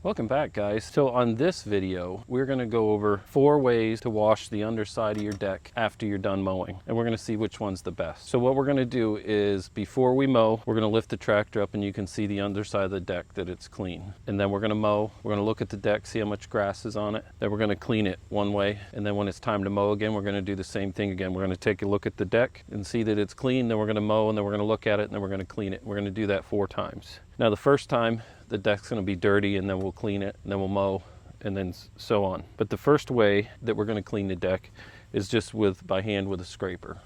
Welcome back, guys. So on this video, we're going to go over 4 ways to wash the underside of your deck after you're done mowing. And we're going to see which one's the best. So what we're going to do is before we mow, we're going to lift the tractor up and you can see the underside of the deck that it's clean. And then we're going to mow. We're going to look at the deck, see how much grass is on it. Then we're going to clean it one way. And then when it's time to mow again, we're going to do the same thing again. We're going to take a look at the deck and see that it's clean. Then we're going to mow, and then we're going to look at it, and then we're going to clean it. We're going to do that 4 times. Now the first time, the deck's going to be dirty, and then we'll clean it, and then we'll mow, and then so on. But the first way that we're going to clean the deck is just by hand with a scraper.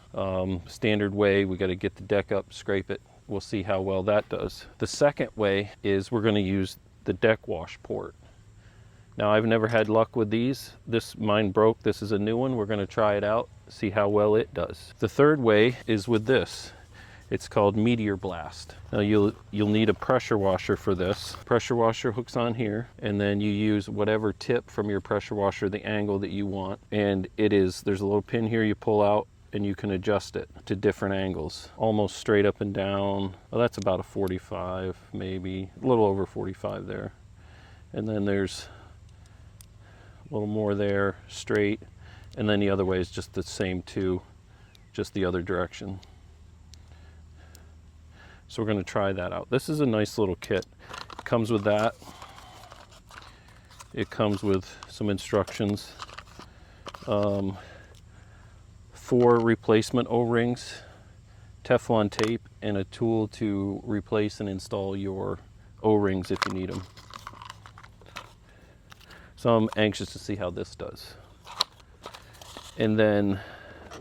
Standard way, we got to get the deck up, scrape it. We'll see how well that does. The second way is we're going to use the deck wash port. Now I've never had luck with these. Mine broke. This is a new one. We're going to try it out, see how well it does. The third way is with this. It's called Meteor Blast. Now you'll need a pressure washer for this. Pressure washer hooks on here, and then you use whatever tip from your pressure washer, the angle that you want. And there's a little pin here you pull out, and you can adjust it to different angles. Almost straight up and down. Well, that's about a 45, maybe a little over 45 there. And then there's a little more there, straight. And then the other way is just the same too, just the other direction. So we're going to try that out. This is a nice little kit. It comes with that. It comes with some instructions. 4 replacement O-rings, Teflon tape, and a tool to replace and install your O-rings if you need them. So I'm anxious to see how this does. And then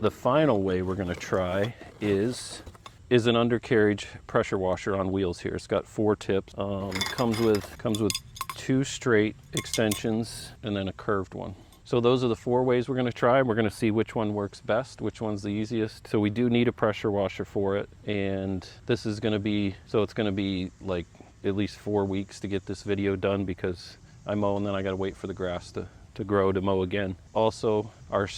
the final way we're going to try is an undercarriage pressure washer on wheels here. It's got 4 tips. Comes with 2 straight extensions and then a curved one. So those are the 4 ways we're going to try. We're going to see which one works best, which one's the easiest. So we do need a pressure washer for it, and this is going to be, so it's going to be like at least 4 weeks to get this video done because I mow and then I got to wait for the grass to grow to mow again. Also, our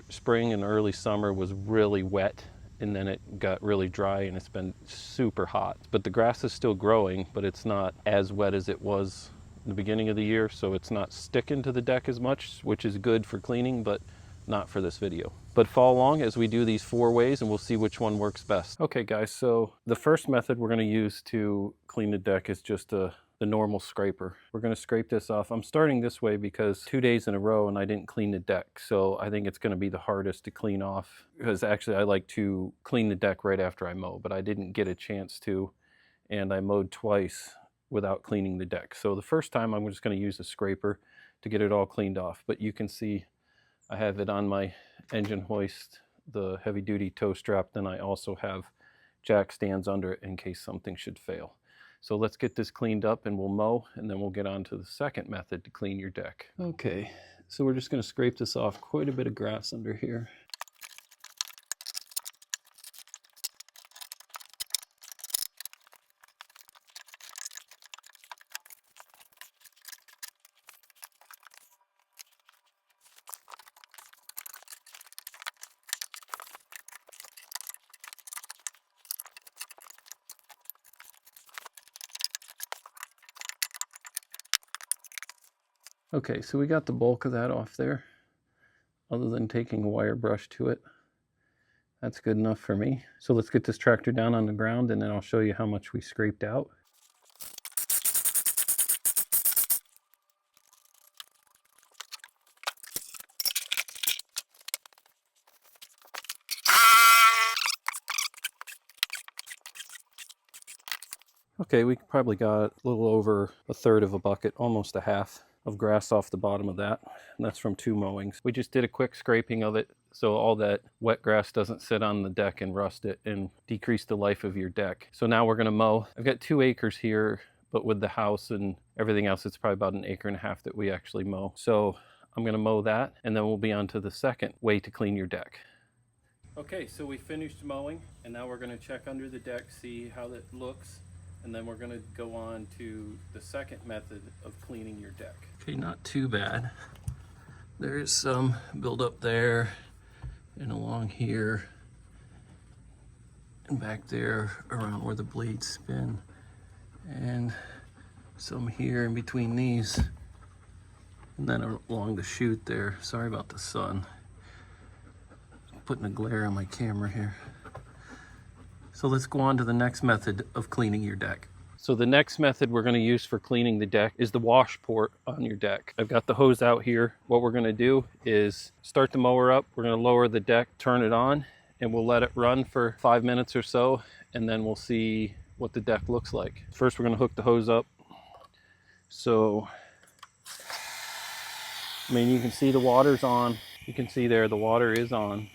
spring and early summer was really wet, and then it got really dry and it's been super hot. But the grass is still growing, but it's not as wet as it was in the beginning of the year, so it's not sticking to the deck as much, which is good for cleaning, but not for this video. But follow along as we do these 4 ways and we'll see which one works best. Okay guys, so the first method we're going to use to clean the deck is just the normal scraper. We're going to scrape this off. I'm starting this way because 2 days in a row and I didn't clean the deck, so I think it's going to be the hardest to clean off, because actually I like to clean the deck right after I mow, but I didn't get a chance to, and I mowed twice without cleaning the deck. So the first time I'm just going to use a scraper to get it all cleaned off. But you can see I have it on my engine hoist, the heavy duty tow strap, then I also have jack stands under it in case something should fail. So let's get this cleaned up and we'll mow, and then we'll get on to the second method to clean your deck. Okay, so we're just going to scrape this off. Quite a bit of grass under here. Okay, so we got the bulk of that off there, other than taking a wire brush to it. That's good enough for me. So let's get this tractor down on the ground, and then I'll show you how much we scraped out. Okay, we probably got a little over 1/3 of a bucket, almost a half of grass off the bottom of that. And that's from 2 mowings. We just did a quick scraping of it so all that wet grass doesn't sit on the deck and rust it and decrease the life of your deck. So now we're going to mow. I've got 2 acres here, but with the house and everything else, it's probably about 1.5 acres that we actually mow. So I'm going to mow that, and then we'll be on to the second way to clean your deck. Okay, so we finished mowing, and now we're going to check under the deck, see how that looks. And then we're going to go on to the second method of cleaning your deck. Okay, not too bad. There's some buildup there and along here and back there around where the blades spin. And Some here in between these, and then along the chute there. Sorry about the sun. Putting a glare on my camera here. So let's go on to the next method of cleaning your deck. So the next method we're going to use for cleaning the deck is the wash port on your deck. I've got the hose out here. What we're going to do is start the mower up. We're going to lower the deck, turn it on, and we'll let it run for 5 minutes or so, and then we'll see what the deck looks like. First, we're going to hook the hose up. So, I mean, you can see the water's on. You can see there the water is on.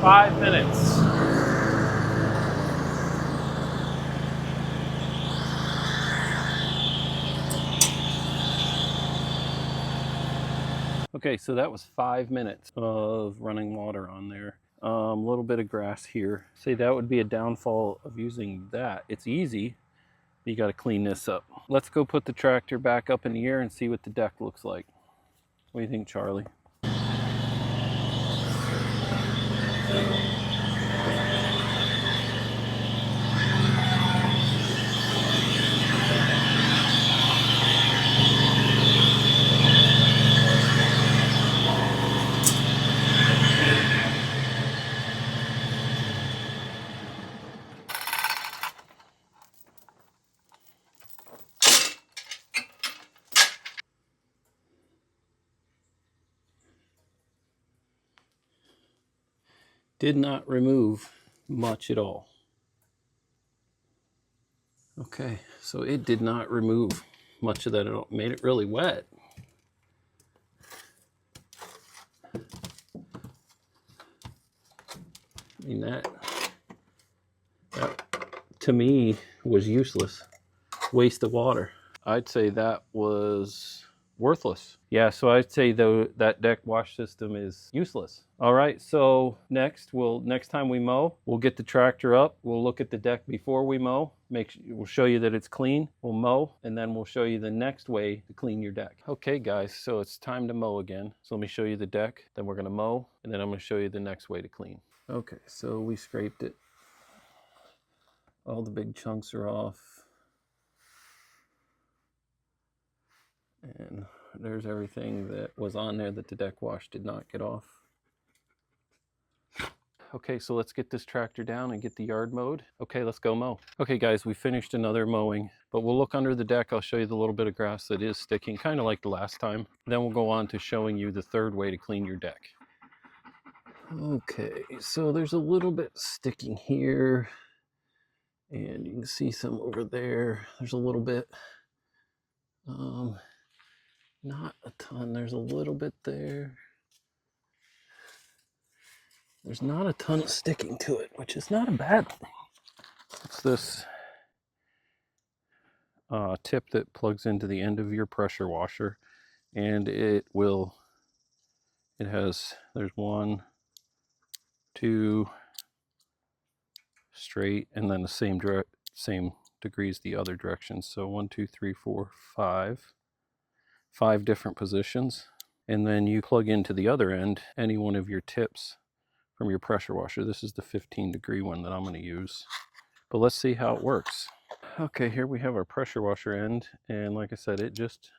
Five minutes. Okay, so that was 5 minutes of running water on there. A little bit of grass here. Say that would be a downfall of using that. It's easy, but you got to clean this up. Let's go put the tractor back up in the air and see what the deck looks like. What do you think, Charlie? Did not remove much at all. Okay, so it did not remove much of that at all. Made it really wet. I mean, that to me was useless. Waste of water. I'd say that was worthless. Yeah, so I'd say though that deck wash system is useless. All right, so next time we mow, we'll get the tractor up. We'll look at the deck before we mow. We'll show you that it's clean. We'll mow, and then we'll show you the next way to clean your deck. Okay, guys, so it's time to mow again. So let me show you the deck. Then we're gonna mow, and then I'm gonna show you the next way to clean. Okay, so we scraped it. All the big chunks are off. And there's everything that was on there that the deck wash did not get off. Okay, so let's get this tractor down and get the yard mowed. Okay, let's go mow. Okay guys, we finished another mowing, but we'll look under the deck. I'll show you the little bit of grass that is sticking, kind of like the last time. Then we'll go on to showing you the third way to clean your deck. Okay, so there's a little bit sticking here, and you can see some over there. There's a little bit. Not a ton. There's a little bit there. There's not a ton of sticking to it, which is not a bad thing. It's this tip that plugs into the end of your pressure washer, and there's 1, 2 straight, and then the same degrees the other direction. So 1, 2, 3, 4, 5 different positions, and then you plug into the other end any one of your tips from your pressure washer. This is the 15-degree one that I'm going to use, but let's see how it works. Okay, here we have our pressure washer end, and like I said, it just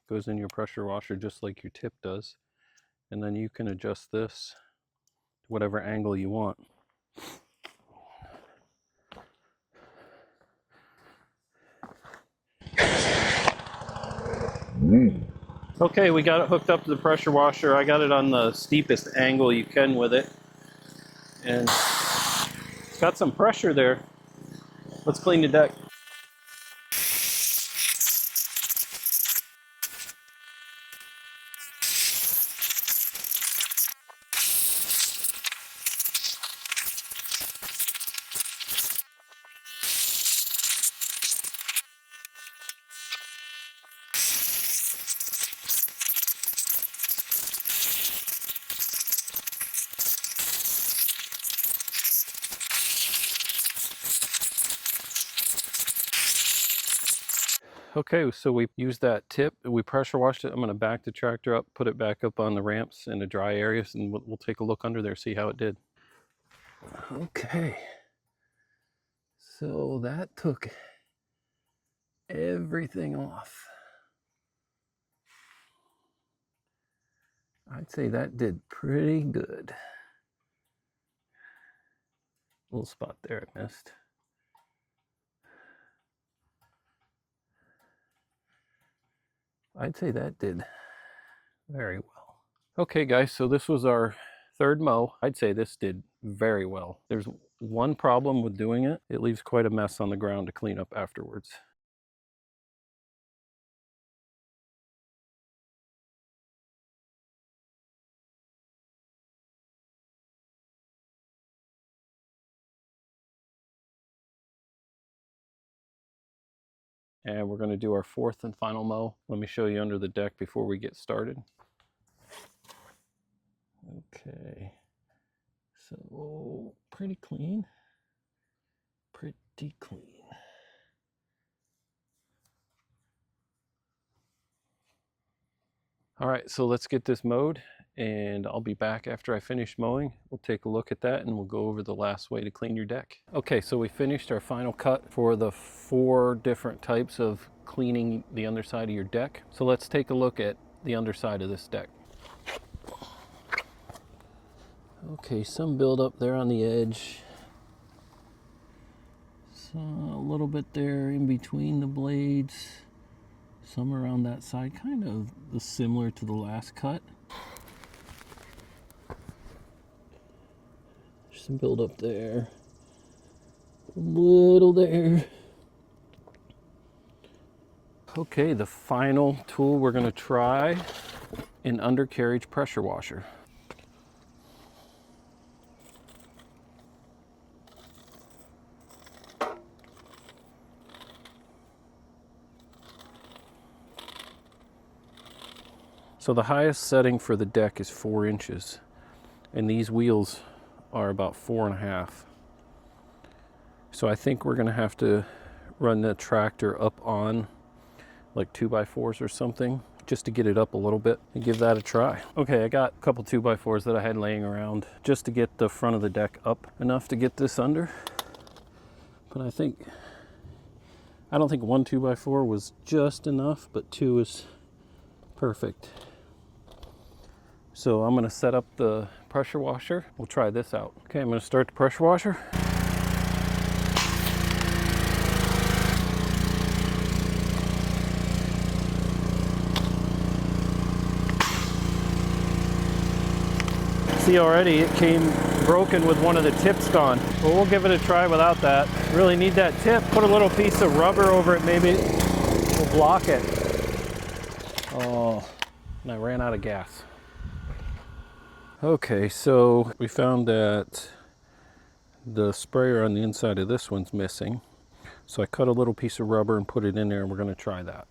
goes in your pressure washer just like your tip does, and then you can adjust this to whatever angle you want. Okay, we got it hooked up to the pressure washer. I got it on the steepest angle you can with it, and it's got some pressure there. Let's clean the deck. Okay, so we used that tip, we pressure washed it. I'm gonna back the tractor up, put it back up on the ramps in the dry areas, and we'll take a look under there, see how it did. Okay, so that took everything off. I'd say that did pretty good. Little spot there I missed. I'd say that did very well. Okay guys, so this was our third mow. I'd say this did very well. There's one problem with doing it. It leaves quite a mess on the ground to clean up afterwards. And we're going to do our fourth and final mow. Let me show you under the deck before we get started. Okay, so pretty clean, pretty clean. All right, so let's get this mowed, and I'll be back after I finish mowing. We'll take a look at that and we'll go over the last way to clean your deck. Okay, so we finished our final cut for the 4 different types of cleaning the underside of your deck. So let's take a look at the underside of this deck. Okay, some buildup there on the edge. So a little bit there in between the blades. Some around that side, kind of similar to the last cut. There's some buildup there. A little there. Okay, the final tool we're going to try, an undercarriage pressure washer. So the highest setting for the deck is 4 inches, and these wheels are about 4.5. So I think we're gonna have to run the tractor up on like 2x4s or something, just to get it up a little bit and give that a try. Okay, I got a couple 2x4s that I had laying around just to get the front of the deck up enough to get this under. But I don't think 1 2x4 was just enough, but 2 is perfect. So I'm gonna set up the pressure washer. We'll try this out. Okay, I'm gonna start the pressure washer. See, already it came broken with one of the tips gone. But we'll give it a try without that. Really need that tip. Put a little piece of rubber over it, maybe we'll block it. Oh, and I ran out of gas. Okay, so we found that the sprayer on the inside of this one's missing. So I cut a little piece of rubber and put it in there, and we're going to try that.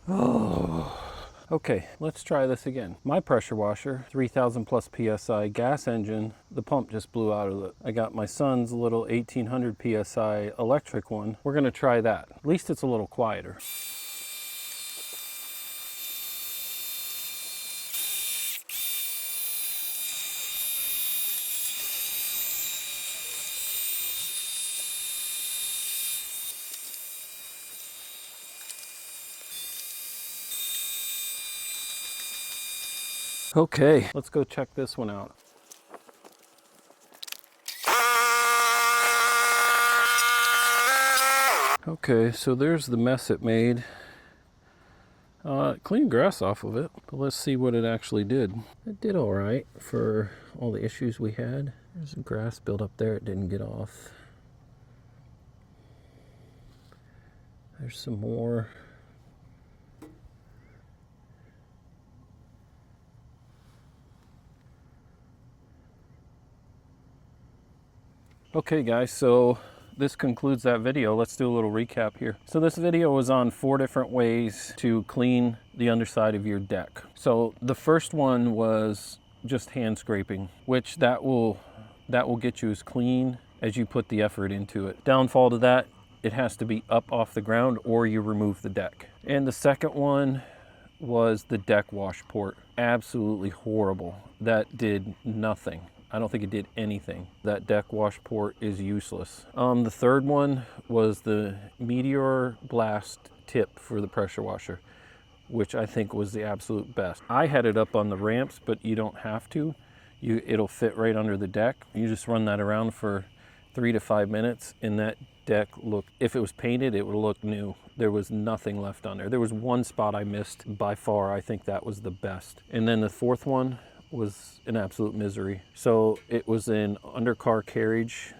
Oh. Okay, let's try this again. My pressure washer, 3,000 plus PSI gas engine, the pump just blew out of it. I got my son's little 1,800 PSI electric one. We're gonna try that. At least it's a little quieter. Okay, let's go check this one out. Okay, so there's the mess it made. Cleaned grass off of it, but let's see what it actually did. It did all right for all the issues we had. There's some grass built up there, it didn't get off. There's some more. Okay guys, so this concludes that video. Let's do a little recap here. So this video was on 4 different ways to clean the underside of your deck. So the first one was just hand scraping, which that will That will get you as clean as you put the effort into it. Downfall to that, it has to be up off the ground or you remove the deck. And the second one was the deck wash port. Absolutely horrible. That did nothing. I don't think it did anything. That deck wash port is useless. The third one was the Meteor Blast tip for the pressure washer, which I think was the absolute best. I had it up on the ramps, but you don't have to. It'll fit right under the deck. You just run that around for 3 to 5 minutes, and that deck looked, if it was painted, it would look new. There was nothing left on there. There was one spot I missed. By far, I think that was the best. And then the fourth one was an absolute misery. So it was an undercar carriage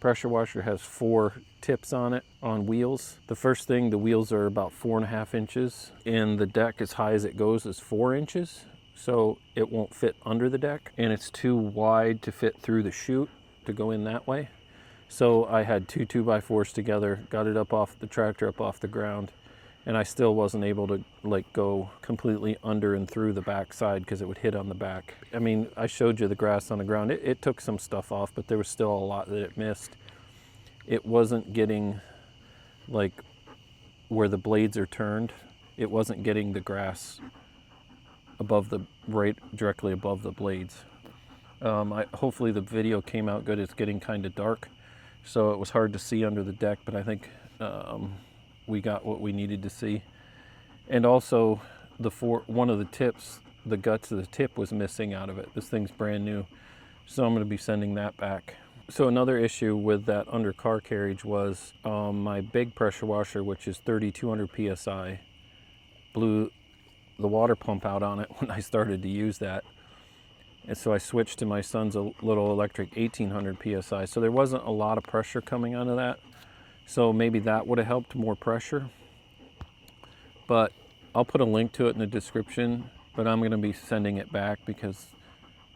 pressure washer. Has 4 tips on it on wheels. The first thing, the wheels are about 4.5 inches, and the deck, as high as it goes, is 4 inches. So it won't fit under the deck, and it's too wide to fit through the chute to go in that way. So I had 2 2x4s together, got it up off the tractor, up off the ground, and I still wasn't able to like go completely under and through the back side because it would hit on the back. I mean, I showed you the grass on the ground. It took some stuff off, but there was still a lot that it missed. It wasn't getting, like, where the blades are turned, it wasn't getting the grass above the, right directly above the blades. Hopefully the video came out good. It's getting kind of dark, so it was hard to see under the deck, but I think we got what we needed to see. And also one of the tips, the guts of the tip was missing out of it. This thing's brand new, so I'm going to be sending that back. So another issue with that undercar carriage was my big pressure washer, which is 3,200 psi, blew the water pump out on it when I started to use that. And so I switched to my son's little electric 1,800 psi. So there wasn't a lot of pressure coming out of that. So maybe that would have helped, more pressure. But I'll put a link to it in the description, but I'm going to be sending it back because,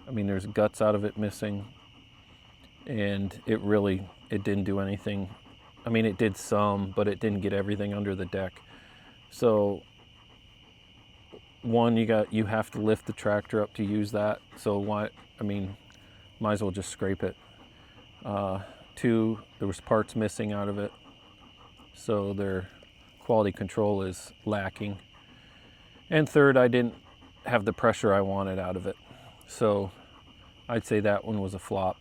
I mean, there's guts out of it missing, and it didn't do anything. I mean, it did some, but it didn't get everything under the deck. So one, you have to lift the tractor up to use that. So why, I mean, might as well just scrape it. 2, there was parts missing out of it, so their quality control is lacking. And third, I didn't have the pressure I wanted out of it. So I'd say that one was a flop.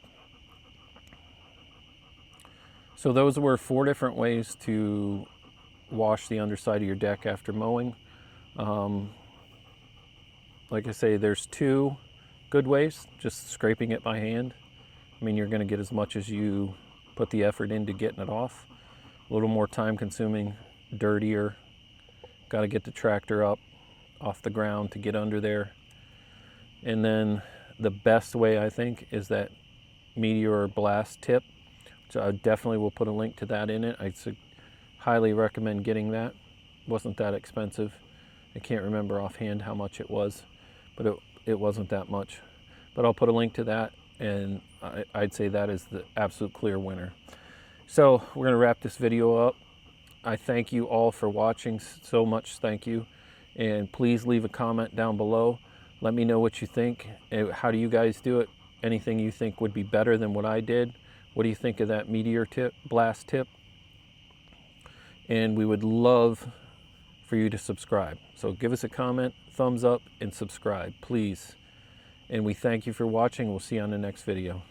So those were 4 different ways to wash the underside of your deck after mowing. Like I say, there's 2 good ways, just scraping it by hand. I mean, you're going to get as much as you put the effort into getting it off. A little more time consuming, dirtier. Got to get the tractor up off the ground to get under there. And then the best way, I think, is that Meteor Blast tip. So I definitely will put a link to that in it. I highly recommend getting that. Wasn't that expensive. I can't remember offhand how much it was, but it wasn't that much. But I'll put a link to that, and I'd say that is the absolute clear winner. So we're going to wrap this video up. I thank you all for watching so much. Thank you. And please leave a comment down below. Let me know what you think. How do you guys do it? Anything you think would be better than what I did? What do you think of that Meteor Blast tip? And we would love for you to subscribe. So give us a comment, thumbs up, and subscribe, please. And we thank you for watching. We'll see you on the next video.